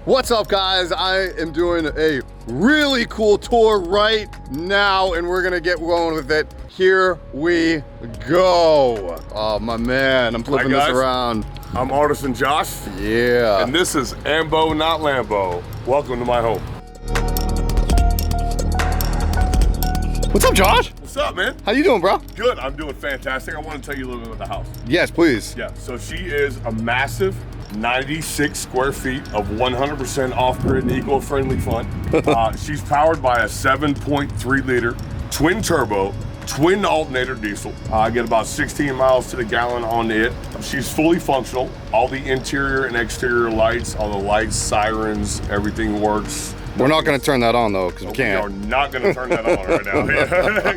What's up, guys? I am doing a really cool tour right now, and we're gonna get going with it. Here we go. Oh, my man, I'm flipping this around. I'm Artisan Josh. Yeah. And this is Ambo, not Lambo. Welcome to my home. What's up, Josh? What's up, man? How you doing, bro? Good, I'm doing fantastic. I want to tell you a little bit about the house. Yes, please. Yeah, so she is a massive 96 square feet of 100% off-grid and eco-friendly fun. She's powered by a 7.3 liter twin turbo, twin alternator diesel. I get about 16 miles to the gallon on it. She's fully functional. All the interior and exterior lights, all the lights, sirens, everything works. We're not going to turn that on, though, because we can't. We are not going to turn that on right now.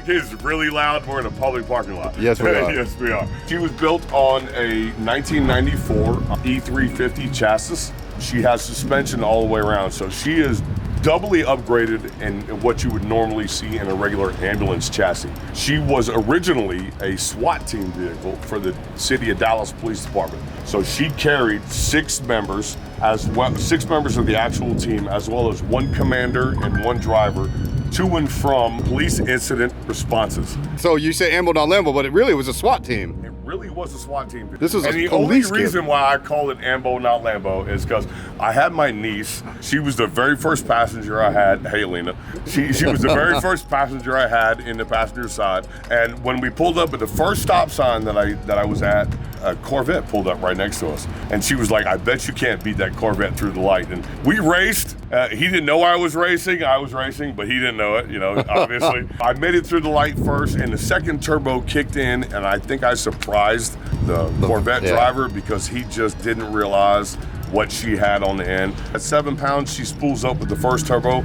It's really loud. We're in a public parking lot. Yes, we are. Yes, we are. She was built on a 1994 E350 chassis. She has suspension all the way around, so she is doubly upgraded in what you would normally see in a regular ambulance chassis. She was originally a SWAT team vehicle for the City of Dallas Police Department. So she carried 6 members, as well, 6 members of the actual team, as well as 1 commander and 1 driver to and from police incident responses. So you say Ambo, not Lambo, but it really was a SWAT team. It really was a SWAT team. This was and a the only police reason why I call it Ambo, not Lambo, is because I had my niece. She was the very first passenger I had. Hey, Lena. She was the very first passenger I had in the passenger side. And when we pulled up at the first stop sign that I was at, a Corvette pulled up right next to us. And she was like, I bet you can't beat that Corvette through the light. And we raced. He didn't know I was racing, but he didn't know it, you know, obviously. I made it through the light first, and the second turbo kicked in, and I think I surprised the Corvette driver because he just didn't realize what she had on the end. At 7 pounds, she spools up with the first turbo.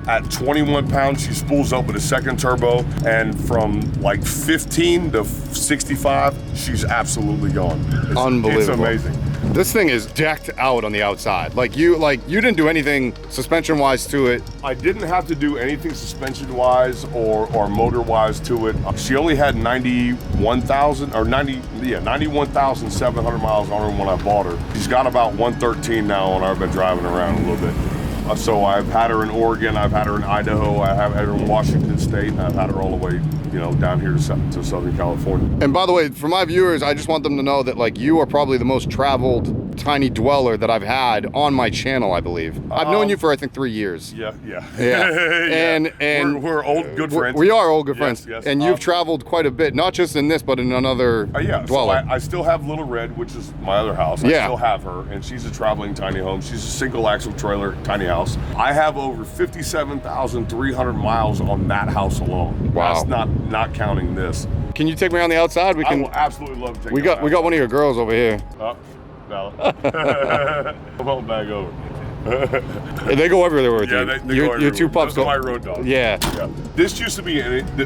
At 21 pounds, she spools up with the second turbo. And from like 15 to 65, she's absolutely gone. Unbelievable. It's amazing. This thing is decked out on the outside. Like you didn't do anything suspension-wise to it. I didn't have to do anything suspension-wise or motor-wise to it. She only had 91,700 miles on her when I bought her. She's got about 113 now, and I've been driving around a little bit. So I've had her in Oregon, I've had her in Idaho, I have had her in Washington State, and I've had her all the way, you know, down here to Southern California. And by the way, for my viewers, I just want them to know that like you are probably the most traveled tiny dweller that I've had on my channel, I believe. I've known you for I think 3 years. Yeah. And we're old good friends. We are old good friends. Yes. And you've traveled quite a bit, not just in this, but in another dweller. So I still have Little Red, which is my other house. I still have her, and she's a traveling tiny home. She's a single axle trailer tiny house. I have over 57,300 miles on that house alone. Wow. That's not counting this. Can you take me on the outside? I will absolutely love to take We got one of your girls over here. Oh, no. Come on back over. They go everywhere with you. They go your everywhere. 2 pups Those go. are my road dogs. Yeah. This used to be,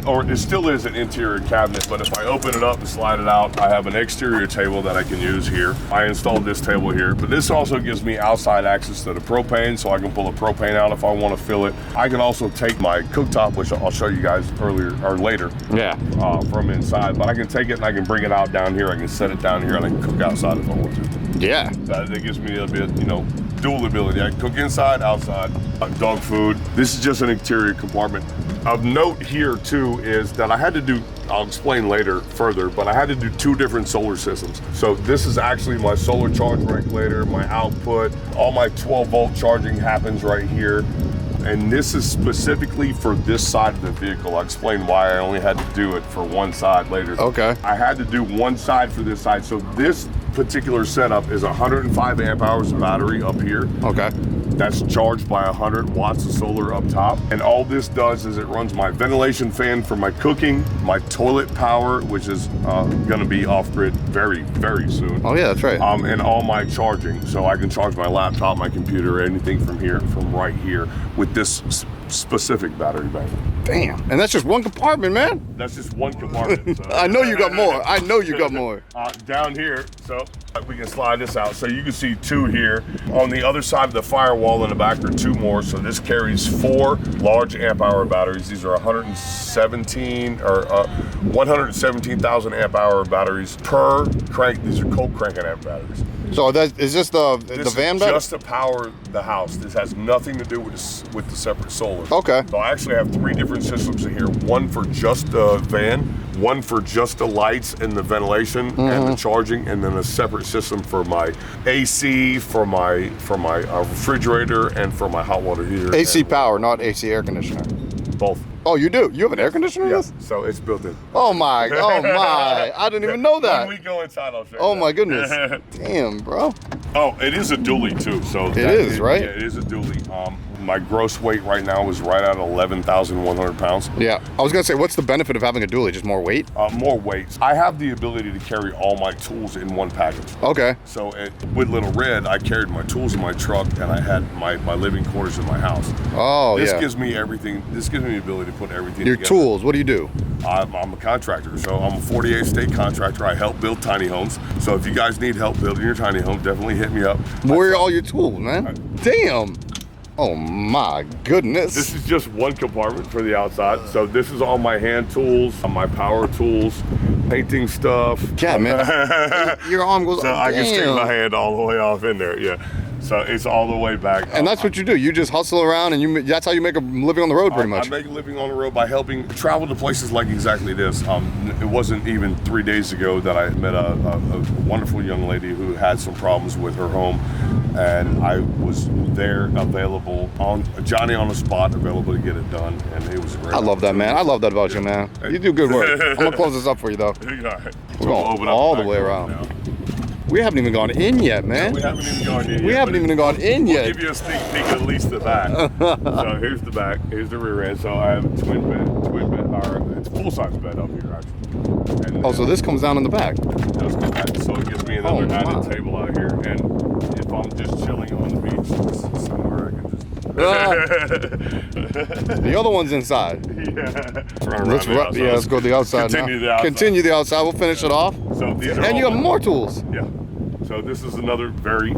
or it still is, an interior cabinet, but if I open it up and slide it out, I have an exterior table that I can use here. I installed this table here, but this also gives me outside access to the propane, so I can pull the propane out if I want to fill it. I can also take my cooktop, which I'll show you guys later. Yeah. From inside, but I can take it and I can bring it out down here. I can set it down here and I can cook outside if I want to. Yeah. That gives me a bit, you know, dual ability. I can cook inside, outside, dog food. This is just an interior compartment. Of note here too is that I had to do, I'll explain later further, but I had to do 2 different solar systems. So this is actually my solar charge regulator, my output, all my 12 volt charging happens right here. And this is specifically for this side of the vehicle. I'll explain why I only had to do it for one side later. Okay. I had to do one side for this side. So this particular setup is 105 amp hours of battery up here. Okay. That's charged by 100 watts of solar up top. And all this does is it runs my ventilation fan for my cooking, my toilet power, which is gonna be off-grid very, very soon. Oh yeah, that's right. And all my charging. So I can charge my laptop, my computer, anything from right here with this specific battery bank. Damn. And that's just one compartment, man. That's just one compartment. So. I know you got more. I know you got more. Down here, so we can slide this out. So you can see 2 here. On the other side of the firewall in the back are 2 more. So this carries 4 large amp hour batteries. These are 117,000 amp hour batteries per crank. These are cold cranking amp batteries. So is this the van bed? Just to power the house. This has nothing to do with the separate solar. Okay. So I actually have 3 different systems in here. One for just the van, one for just the lights and the ventilation and the charging, and then a separate system for my AC, for my refrigerator, and for my hot water heater. AC power, not AC air conditioner. Both. Oh, you do? You have an air conditioner in Yes. this? So it's built in. Oh my! I didn't even know that. When we go inside, I'll show you. Oh that. my goodness! Damn, bro. Oh, it is a dually too. So it is, right? Yeah, it is a dually. My gross weight right now is right at 11,100 pounds. Yeah, I was gonna say, what's the benefit of having a dually? Just more weight? More weight. I have the ability to carry all my tools in one package. Okay. So with Little Red, I carried my tools in my truck, and I had my living quarters in my house. Oh, This gives me everything. This gives me the ability to put everything Your together. tools, what do you do? I'm a contractor, so I'm a 48 state contractor. I help build tiny homes. So if you guys need help building your tiny home, definitely hit me up. Where are all your tools, man? Damn. Oh my goodness. This is just one compartment for the outside. So this is all my hand tools, my power tools, painting stuff. Yeah, man. Your arm goes. So I can stick damn. my hand all the way off in there. Yeah. So it's all the way back. And that's what you do. You just hustle around, and that's how you make a living on the road, pretty much. I make a living on the road by helping travel to places like exactly this. It wasn't even 3 days ago that I met a wonderful young lady who had some problems with her home, and I was there, available, Johnny on the spot, available to get it done, and it was great. I love that, man. I love that about you, man. You do good work. I'm gonna close this up for you, though. All right. We're going all the way around. Now. We haven't even gone in yet, man. We haven't even gone in yet. We haven't even gone in We'll yet. give you a sneak peek at least the back. So here's the back, here's the rear end. So I have a twin bed, or it's full-size bed up here actually. And Oh, so this comes down in the back. it does come back, so it gives me another Oh, added my. table out here. And if I'm just chilling on the beach, this is somewhere I can just. The other one's inside. Let's Let's go to the outside Continue now. the outside. Continue the outside. We'll finish it off. So these are And you all have more tools. Yeah. So this is another very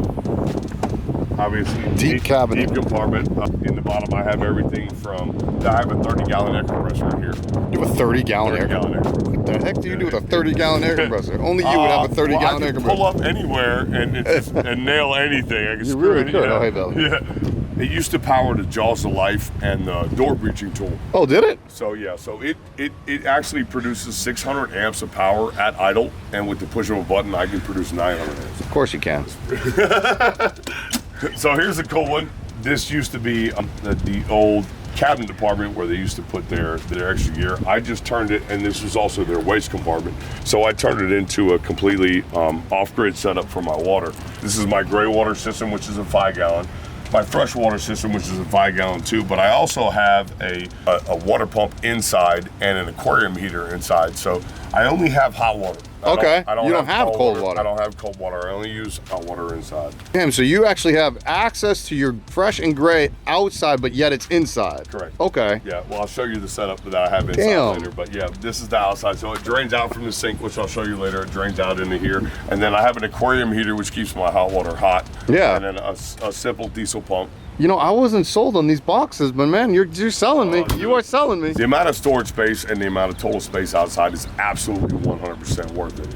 obviously Deep cabinet. Deep compartment. In the bottom, I have everything from. I have a 30-gallon air compressor in here. You have a 30-gallon air 30-gallon air compressor. What the heck do you do with a 30-gallon air compressor? Only you would have a 30-gallon I air can compressor. pull up anywhere and nail anything. I can You screw really it, could. yeah. Oh, hey, Bill. Yeah. It used to power the jaws of life and the door breaching tool. Oh, did it? So yeah, so it actually produces 600 amps of power at idle, and with the push of a button, I can produce 900 amps. Of course you can. So here's a cool one. This used to be the old cabinet department where they used to put their extra gear. I just turned it, and this was also their waste compartment. So I turned it into a completely off-grid setup for my water. This is my gray water system, which is a 5-gallon. My freshwater system, which is a 5-gallon too, but I also have a water pump inside and an aquarium heater inside. So I only have hot water. Okay. You don't have cold water. I don't have cold water. I only use hot water inside. Damn, so you actually have access to your fresh and gray outside, but yet it's inside. Correct. Okay. Yeah, well, I'll show you the setup that I have inside Damn. later. But yeah, this is the outside. So it drains out from the sink, which I'll show you later. It drains out into here. And then I have an aquarium heater, which keeps my hot water hot. Yeah. And then a simple diesel pump. You know, I wasn't sold on these boxes, but man, you're selling me. dude. You are selling me. The amount of storage space and the amount of total space outside is absolutely 100% worth it.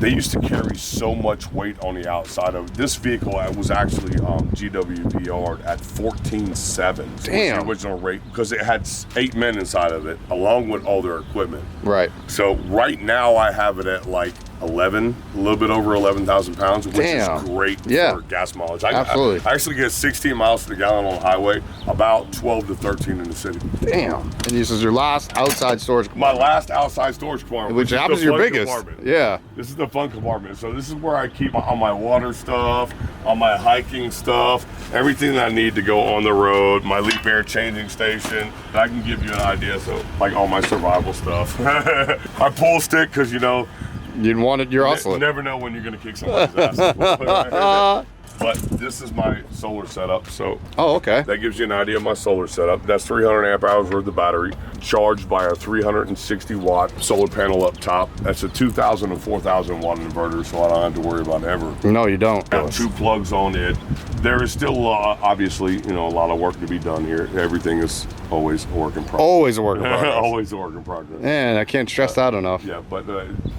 They used to carry so much weight on the outside of this vehicle. It was actually GWPR'd at 14.7. Damn. The original rate, because it had 8 men inside of it, along with all their equipment. Right. So right now I have it at like 11, a little bit over 11,000 pounds, which Damn. is great Yeah. for gas mileage. Absolutely. I actually get 16 miles to the gallon on the highway, about 12 to 13 in the city. Damn. And this is your last outside storage My compartment, last outside storage compartment, which is happens the to your fun biggest. compartment. Yeah. This is the fun compartment. So this is where I keep all my water stuff, all my hiking stuff, everything that I need to go on the road, my leap air changing station. I can give you an idea. So like all my survival stuff. My pool stick, because you know, You didn't want it, you're you hustling. never know when you're gonna kick somebody's ass. But this is my solar setup. So Oh, okay. that gives you an idea of my solar setup. That's 300 amp hours worth of battery, charged by a 360 watt solar panel up top. That's a 2,000 and 4,000 watt inverter, so I don't have to worry about ever. No, you don't. Got 2 plugs on it. There is still, obviously, you know, a lot of work to be done here. Everything is always a work in progress. Always a work in progress. Always a work in progress. Man, I can't stress that enough. Yeah, but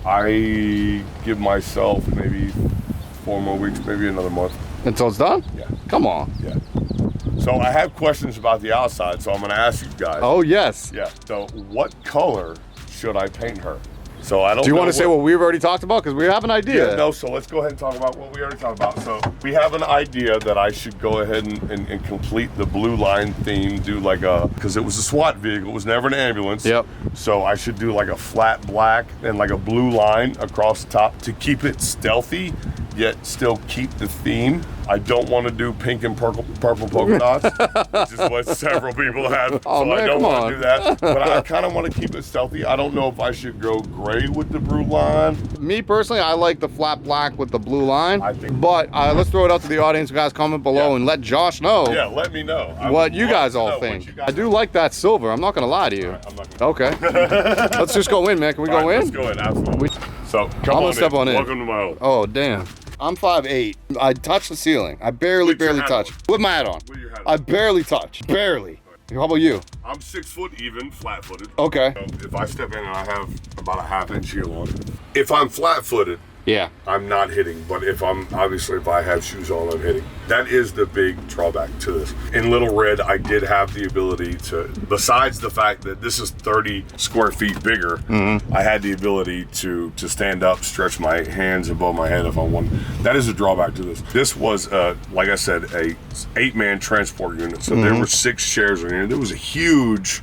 I give myself maybe 4 more weeks, maybe another month. Until it's done? Yeah. Come on. Yeah. So I have questions about the outside, so I'm gonna ask you guys. Oh, yes. Yeah, so what color should I paint her? So I don't. Do you want to say what we've already talked about? Because we have an idea. Yeah, no, so let's go ahead and talk about what we already talked about. So we have an idea that I should go ahead and complete the blue line theme, do like because it was a SWAT vehicle, it was never an ambulance. Yep. So I should do like a flat black and like a blue line across the top to keep it stealthy, yet still keep the theme. I don't want to do pink and purple polka dots, which is what several people have. Oh, so man, I don't come want on. to do that. But I kind of want to keep it stealthy. I don't know if I should go gray with the blue line. Me personally, I like the flat black with the blue line. I think- But let's throw it out to the audience. You guys comment below and let Josh know Yeah, let me know. what you guys all think. I do like that silver. I'm not going to lie to you. I'm not gonna... Okay. Let's just go in, man. Can we go in? Let's go in, absolutely. So come I'm gonna on step in. on in. Welcome to my home. Oh, damn. I'm 5'8". I touch the ceiling. I barely With your hat touch. on. With my hat on. With your hat I on. barely touch. Barely. How about you? I'm 6 foot even, flat-footed. Okay. So if I step in and I have about a ½ inch heel on, if I'm flat-footed, Yeah. I'm not hitting, but if I have shoes on, I'm hitting. That is the big drawback to this. In Little Red, I did have the ability to, besides the fact that this is 30 square feet bigger, I had the ability to stand up, stretch my hands above my head if I wanted. That is a drawback to this. This was, like I said, a 8-man transport unit. So there were 6 chairs in here. There was a huge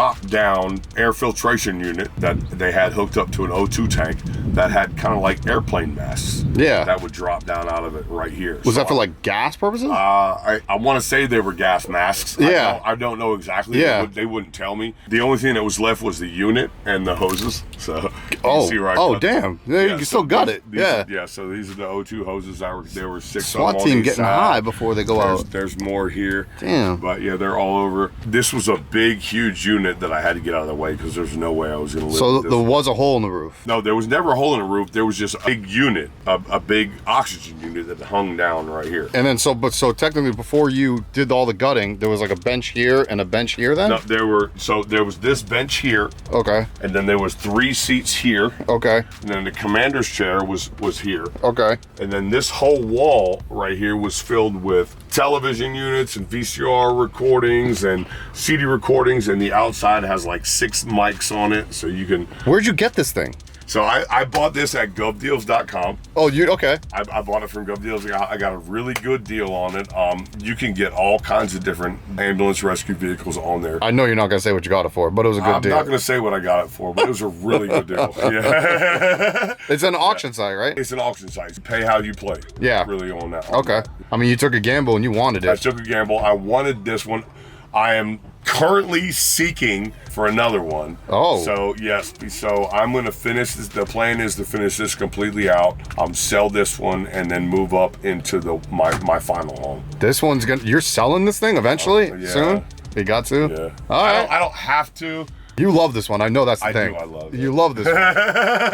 drop-down air filtration unit that they had hooked up to an O2 tank that had kind of like airplane masks. Yeah. That would drop down out of it right here. Was that for like gas purposes? I want to say they were gas masks. Yeah. I don't know exactly. Yeah. They wouldn't tell me. The only thing that was left was the unit and the hoses. So you Oh, see where I oh, cut- damn. Yeah, you still got it. Yeah. Yeah. So these are the O2 hoses. There were 6 SWAT on team each getting side. high before they go out. There's more here. Damn. But yeah, they're all over. This was a big, huge unit that I had to get out of the way because there's no way I was going to live So with this. there was a hole in the roof. No, there was never a hole in the roof. There was just a big unit, a big oxygen unit that hung down right here. And then so technically before you did all the gutting, there was like a bench here and a bench here then? No, there was this bench here, Okay. and then there was 3 seats here, Okay. and then the commander's chair was here, Okay. and then this whole wall right here was filled with television units and VCR recordings and CD recordings, and the outside has like 6 mics on it, so you can. Where'd you get this thing? So I bought this at govdeals.com. Oh, okay. I bought it from GovDeals. I got a really good deal on it. You can get all kinds of different ambulance rescue vehicles on there. I know you're not gonna say what you got it for, but it was a good deal. I'm not going to say what I got it for, but it was a really good deal. Yeah. It's an auction site, right? It's an auction site. You pay how you play. Yeah. Really on that. Okay. I mean, you took a gamble and you wanted I it. took a gamble. I wanted this one. I am currently seeking for another one. Oh. So yes, so I'm gonna finish this. The plan is to finish this completely out. Sell this one and then move up into my final home. This one's you're selling this thing eventually? Yeah. Soon? You got to? Yeah. All right. I don't have to. You love this one. I know that's the I thing. do, I love it. You love this one.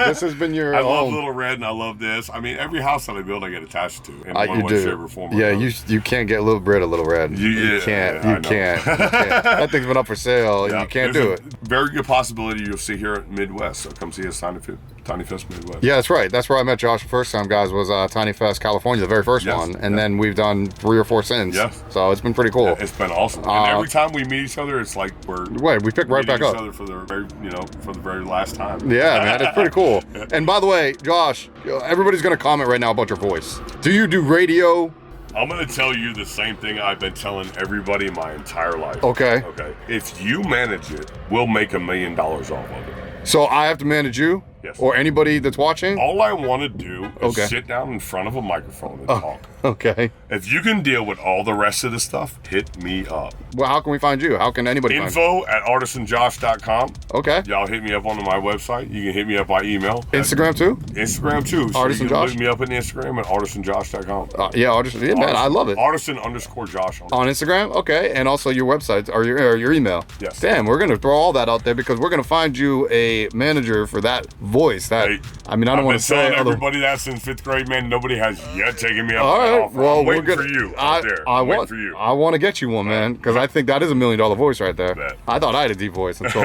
This has been your I love home. Little Red and I love this. I mean, every house that I build, I get attached to in one You way, do. shape, or form. Yeah, you can't get Little Red or Little Red. You can't. I You know. can't. That thing's been up for sale. Yeah, You can't there's do a it. Very good possibility you'll see here at Midwest. So come see us, Tiny Fest Midwest. Yeah, that's right. That's where I met Josh the first time, guys, was Tiny Fest, California, the very first Yes, one. And then we've done 3 or 4 since. Yeah. So it's been pretty cool. Yeah, it's been awesome. And every time we meet each other, it's like we're we pick right back meeting up. each other for the very last time. Yeah, man, it's pretty cool. And by the way, Josh, everybody's gonna comment right now about your voice. Do you do radio? I'm gonna tell you the same thing I've been telling everybody my entire life. Okay. Okay. If you manage it, we'll make $1 million off of it. So I have to manage you? Yes. Or anybody that's watching? All I want to do is Okay. sit down in front of a microphone and talk. Okay. If you can deal with all the rest of the stuff, hit me up. Well, how can we find you? How can anybody find you? Info@artisanjosh.com. Okay. Y'all hit me up on my website. You can hit me up by email. Instagram too? Instagram too. So Artisan you can Josh? look me up on Instagram at artisanjosh.com. Yeah, man, I love it. Artisan_Josh On Instagram? Okay. And also your website or your email. Yes. Damn, we're going to throw all that out there because we're going to find you a manager for that voice. That I mean, I don't want to say everybody that since 5th grade, man. Nobody has yet taken me up. All right, well, I'm waiting for you out there. I want to get you one, man, because I think that is $1 million voice right there. I thought I had a deep voice until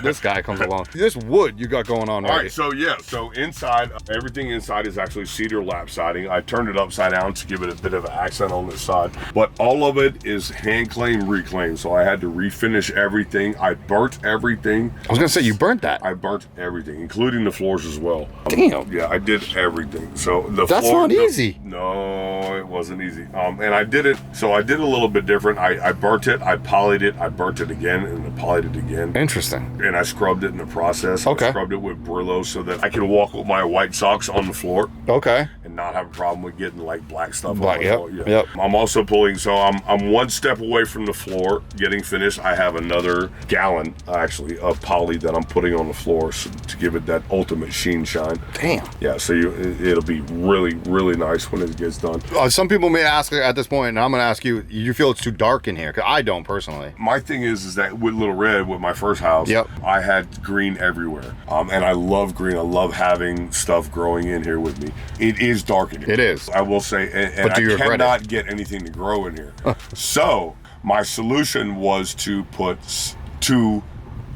this guy comes along. This wood you got going on, right? All right, so yeah, so inside, everything inside is actually cedar lap siding. I turned it upside down to give it a bit of an accent on this side, but all of it is hand claim, reclaim. So I had to refinish everything. I burnt everything. I was gonna say, you burnt that. I burnt everything, including the floors as well. Damn. Yeah, I did everything. So that's not easy. No, it wasn't easy. And I did it. So I did a little bit different. I burnt it. I polyed it. I burnt it again, and I polyed it again. Interesting. And I scrubbed it in the process. Okay. I scrubbed it with Brillo so that I can walk with my white socks on the floor. Okay. And not have a problem with getting like black stuff on the floor. Yep. I'm also pulling. So I'm one step away from the floor getting finished. I have another gallon actually of poly that I'm putting on the floor to give it that ultimate sheen shine. Damn. Yeah. So it'll be really, really nice when it gets done. Some people may ask at this point, and I'm going to ask you, you feel it's too dark in here? Because I don't personally. My thing is that with Little Red, with my first house, I had green everywhere. And I love green. I love having stuff growing in here with me. It is dark in here. It is. I will say, and I cannot get anything to grow in here. So my solution was to put 2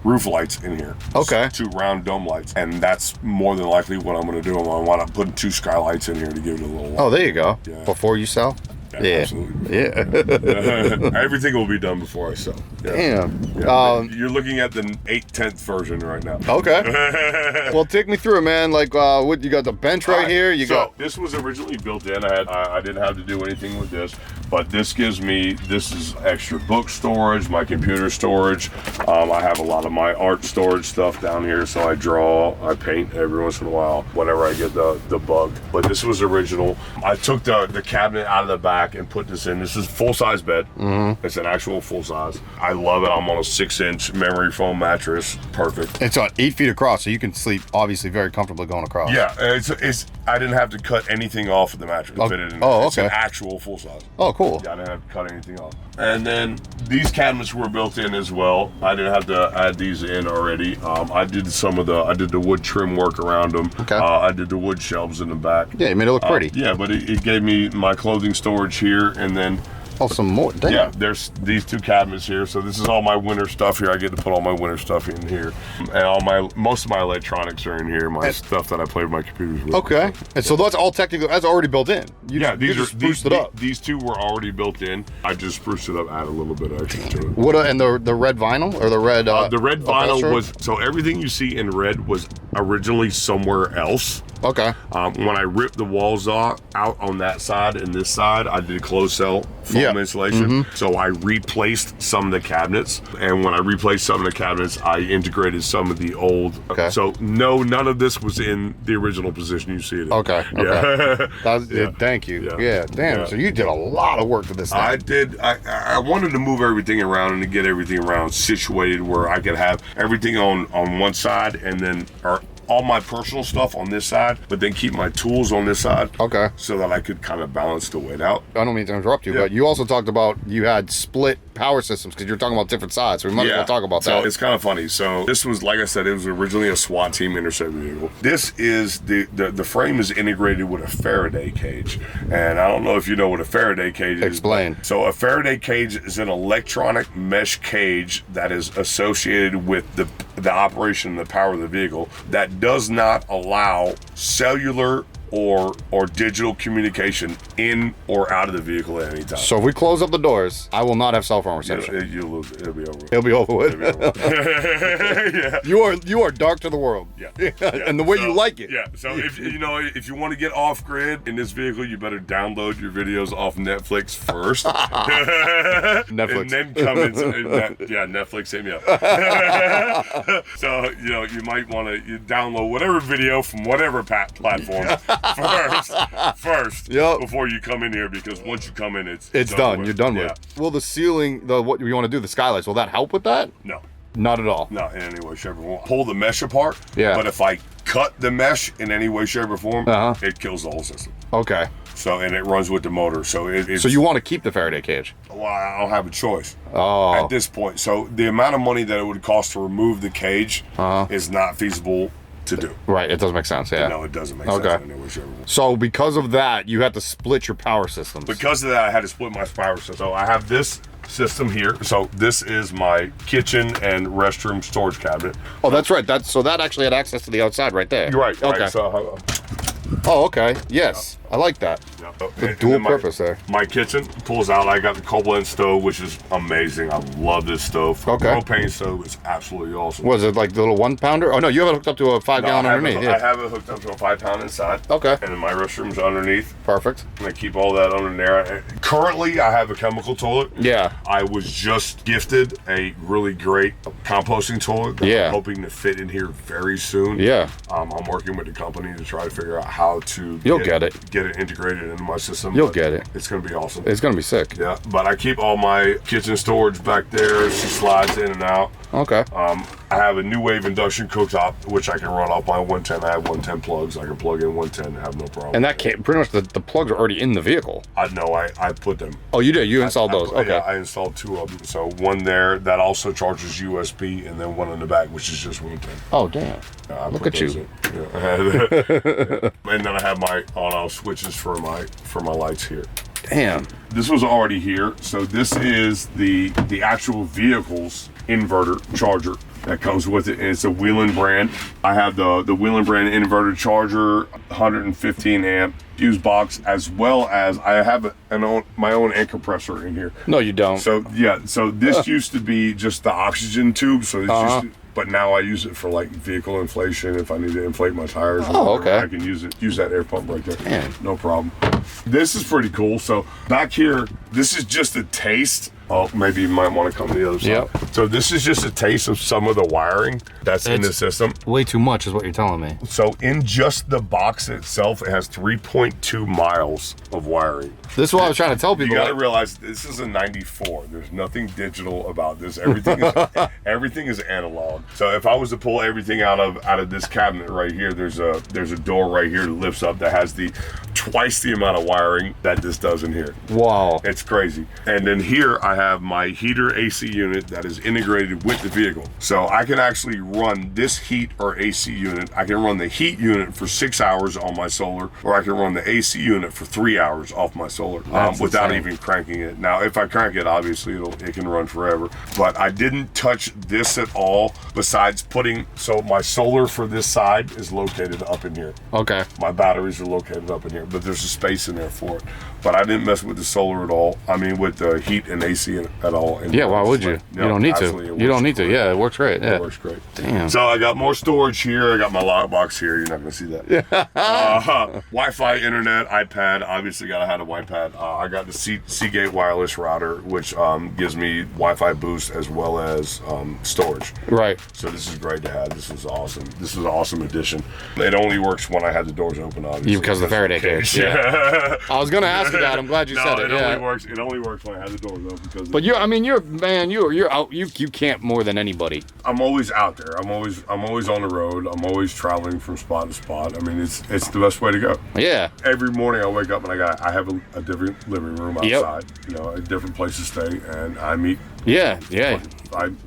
roof lights in here. Okay. 2 round dome lights. And that's more than likely what I'm going to do. I'm going to wind up putting 2 skylights in here to give it a little light. Oh, there you go. Yeah. Before you sell? Yeah, absolutely. Yeah. Everything will be done before I sell. Yeah. Damn. Yeah. You're looking at the 8/10 version right now. Okay. Well, take me through it, man. Like, what you got the bench right here? This was originally built in. I didn't have to do anything with this, but this is extra book storage, my computer storage. I have a lot of my art storage stuff down here, so I draw, I paint every once in a while whenever I get the bug. But this was original. I took the cabinet out of the back and put this in. This is full-size bed. Mm-hmm. It's an actual full-size. I love it. I'm on a 6-inch memory foam mattress. Perfect. It's 8 feet across, so you can sleep obviously very comfortably going across. Yeah, it's. I didn't have to cut anything off of the mattress. It's an actual full-size. Oh, cool. Yeah, I didn't have to cut anything off. And then these cabinets were built in as well. I didn't have to add these in already. I did the wood trim work around them. Okay. I did the wood shelves in the back. Yeah, you made it look pretty. Yeah, but it gave me my clothing storage here, and then some more. Damn. Yeah, there's these 2 cabinets here. So this is all my winter stuff here. I get to put all my winter stuff in here, and most of my electronics are in here. My stuff that I play with my computers with. Okay, and so that's all technically already built in. These spruced it up. These 2 were already built in. I just spruced it up, add a little bit extra to it. What and the red vinyl or the red? The red vinyl was everything you see in red was originally somewhere else. Okay. When I ripped the walls out on that side and this side, I did closed cell foam insulation. Mm-hmm. So I replaced some of the cabinets, and when I replaced some of the cabinets, I integrated some of the old. Okay. So no, none of this was in the original position you see it in. Okay. Yeah. Thank you. Yeah. Damn. Yeah. So you did a lot of work to this thing. I did. I wanted to move everything around and to get everything around situated where I could have everything on one side and then all my personal stuff on this side, but then keep my tools on this side. Okay. So that I could kind of balance the weight out. I don't mean to interrupt you, but you also talked about you had split power systems because you're talking about different sides. So we might as well talk about that. So it's kind of funny. So this was, like I said, it was originally a SWAT team intercept vehicle. This is the frame is integrated with a Faraday cage. And I don't know if you know what a Faraday cage is. Explain. So a Faraday cage is an electronic mesh cage that is associated with the operation and the power of the vehicle that does not allow cellular or digital communication in or out of the vehicle at any time. So if we close up the doors, I will not have cell phone reception. You'll lose it. It'll be over with. It'll be over with. Yeah. You are dark to the world. Yeah. And the way you like it. Yeah. So if you want to get off grid in this vehicle, you better download your videos off Netflix first. Netflix. And then come in. Netflix hit me up. So you might want to download whatever video from whatever platform. First, before you come in here, because once you come in, it's done. You're done with it. Will the ceiling, what you want to do, the skylights, will that help with that? No. Not at all. Not in any way, shape, or form. Pull the mesh apart. Yeah. But if I cut the mesh in any way, shape, or form, it kills the whole system. Okay. So, and it runs with the motor. So So you want to keep the Faraday cage? Well, I don't have a choice. Oh. At this point. So the amount of money that it would cost to remove the cage is not feasible to do. Right, it doesn't make sense, yeah. No, it doesn't make sense. I know whichever one. So because of that, you had to split your power systems. Because of that, I had to split my power system. So I have this system here. So this is my kitchen and restroom storage cabinet. Oh, that's right. So that actually had access to the outside right there. You're right. Okay. Right. So, oh, okay. Yes, I like that. The dual purpose there. My kitchen pulls out. I got the Koblenz stove, which is amazing. I love this stove. Okay. Propane stove is absolutely awesome. Was it like the little 1 pounder? Oh no, you have it hooked up to a 5-gallon underneath. I have it hooked up to a 5-pound inside. Okay. And then my restroom's underneath. Perfect. And I keep all that under there. Currently, I have a chemical toilet. Yeah. I was just gifted a really great composting toilet that I'm hoping to fit in here very soon. Yeah. I'm working with the company to try to figure out how to get it integrated into my system. You'll get it. It's going to be awesome. It's going to be sick. Yeah, but I keep all my kitchen storage back there. She slides in and out. Okay. I have a new wave induction cooktop, which I can run off my 110. I have 110 plugs. I can plug in 110 and have no problem. And that can't, pretty much the plugs are already in the vehicle. I put them. Oh, you did? You installed those? Okay. Yeah, I installed 2 of them. So one there that also charges USB, and then one in the back, which is just 110. Oh, damn. Look at you. Yeah. And then I have my on-off switches for my lights here. Damn. This was already here. So this is the actual vehicle's inverter charger that comes with it, and it's a Whelen brand. I have the Whelen brand inverter charger, 115 amp fuse box, as well as I have my own air compressor in here. No, you don't. So yeah, so this used to be just the oxygen tube. So it's but now I use it for like vehicle inflation. If I need to inflate my tires, I can use that air pump right there. Man. No problem. This is pretty cool. So back here, this is just a taste. Oh, maybe you might want to come to the other side. Yep. So this is just a taste of some of the wiring that's in the system. Way too much is what you're telling me. So in just the box itself, it has 3.2 miles of wiring. This is what I was trying to tell people. You got to realize this is a 94. There's nothing digital about this. Everything is analog. So if I was to pull everything out of this cabinet right here, there's a door right here that lifts up that has twice the amount of wiring that this does in here. Wow. It's crazy. And then here I have my heater AC unit that is integrated with the vehicle. So I can actually run this heat or AC unit. I can run the heat unit for 6 hours on my solar, or I can run the AC unit for 3 hours off my solar without even cranking it. Now, if I crank it, obviously it can run forever. But I didn't touch this at all besides so my solar for this side is located up in here. Okay. My batteries are located up in here, but there's a space in there for it. But I didn't mess with the solar at all. I mean, with the heat and AC at all. Yeah, why would you? You don't need to. You don't need to. Yeah, it works great. Yeah. It works great. Damn. So I got more storage here. I got my lockbox here. You're not going to see that. Wi-Fi, internet, iPad. Obviously, got to have a iPad. I got the Seagate wireless router, which gives me Wi-Fi boost as well as storage. Right. So this is great to have. This is awesome. This is an awesome addition. It only works when I had the doors open, obviously. Because of the Faraday cage. Yeah. I was going to ask you that. I'm glad you said it. It only works when I have the doors open. But you're out. You camp more than anybody. I'm always out there. I'm always on the road. I'm always traveling from spot to spot. I mean, it's the best way to go. Yeah. Every morning I wake up and I have a different living room outside. Yep. A different place to stay, and I meet. Yeah.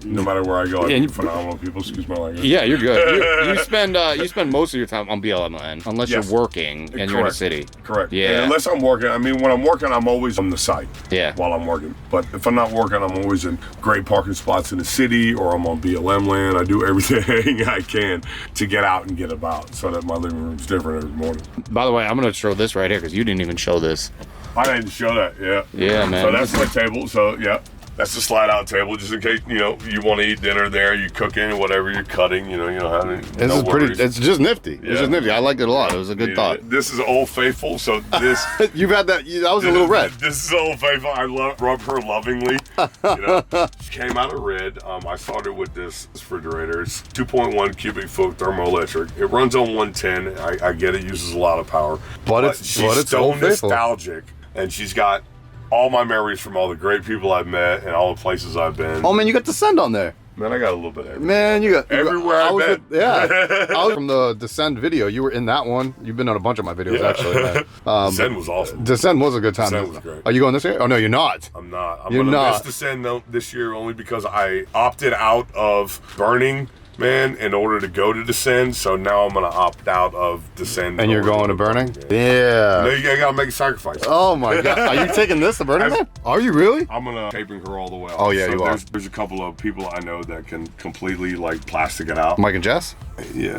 No matter where I go, I meet phenomenal people. Excuse my language. Yeah, you're good. You spend most of your time on BLM unless you're working and you're in the city. Correct. Yeah. And unless I'm working, I mean, when I'm working, I'm always on the site. Yeah. While I'm working, but if I'm not working, I'm always in great parking spots in the city, or I'm on BLM land. I do everything I can to get out and get about, so that my living room's different every morning. By the way, I'm gonna show this right here because you didn't even show this. I didn't show that. Yeah. Yeah, man. So that's my table. So yeah. That's the slide-out table, just in case you want to eat dinner there. You cook in whatever you're cutting. You don't have any. This is pretty. It's just nifty. Yeah. It's just nifty. I liked it a lot. It was a good thought. This is Old Faithful. So this. You've had that. That was a little red. This is Old Faithful. I rub her lovingly. She came out of red. I started with this refrigerator. It's 2.1 cubic foot thermoelectric. It runs on 110. I get it. Uses a lot of power. But she's so nostalgic, and she's got all my memories from all the great people I've met and all the places I've been. Oh man, you got Descend on there. Man, I got a little bit of everything. Man, you got everywhere I've been. I was from the Descend video. You were in that one. You've been on a bunch of my videos actually. Man. Descend was awesome. Descend was a good time. Descend was great. Are you going this year? Oh no, you're not. I'm not. I'm gonna miss Descend this year only because I opted out of burning man, in order to go to Descend. So now I'm gonna opt out of Descend. And you're going to Burning? Yeah. Yeah. You gotta make a sacrifice. Oh my God. Are you taking this to Burning Man? Are you really? I'm gonna taping her all the way off. Oh yeah, you are. There's a couple of people I know that can completely like plastic it out. Mike and Jess? Yeah.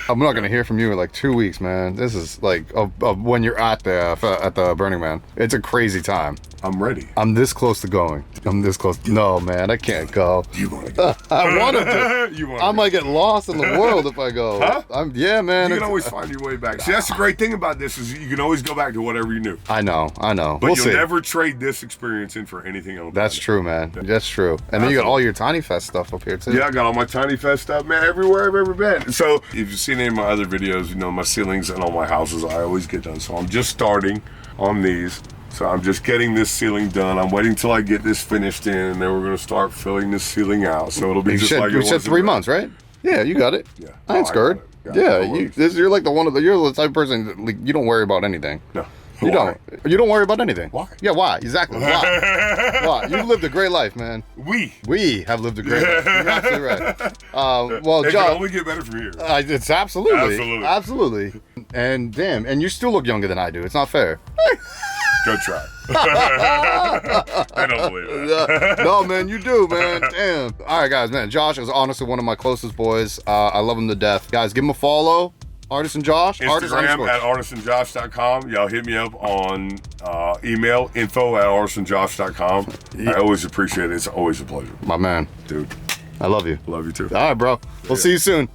I'm not gonna hear from you in like 2 weeks, man. This is like when you're at the Burning Man. It's a crazy time. I'm ready. I'm this close to going. I'm this close. No, man, I can't go. You want to go? I want to. You want I might get lost in the world if I go. Huh? Yeah, man. You can always find your way back. See, that's the great thing about this is you can always go back to whatever you knew. I know. But We'll you'll see. never trade this experience in for anything else. That's true, man. That's true. And then you got all your Tiny Fest stuff up here too. Yeah, I got all my Tiny Fest stuff, man, everywhere I've ever been. So if you've seen any of my other videos, you know my ceilings and all my houses, I always get done. So I'm just starting on these. So I'm just getting this ceiling done. I'm waiting till I get this finished in, and then we're gonna start filling this ceiling out. So it'll be You just said, like you it said was 3 months, right? Yeah, you got it. Yeah. I ain't scared. Yeah, You're like you're the type of person that, like, you don't worry about anything. No. You don't. You don't worry about anything. Why? Yeah, why? Exactly. Why? Why? You've lived a great life, man. We have lived a great life. You're absolutely right. Well, It John, can only get better from here. it's absolutely. And damn, and you still look younger than I do. It's not fair. Go try. I don't believe it. No, man, you do, man. Damn. All right, guys, man. Josh is honestly one of my closest boys. I love him to death. Guys, give him a follow. Artisan Josh. Instagram at artisanjosh.com. Y'all hit me up on email info@artisanjosh.com. I always appreciate it. It's always a pleasure. My man. Dude. I love you. Love you too. All right, bro. We'll see you soon.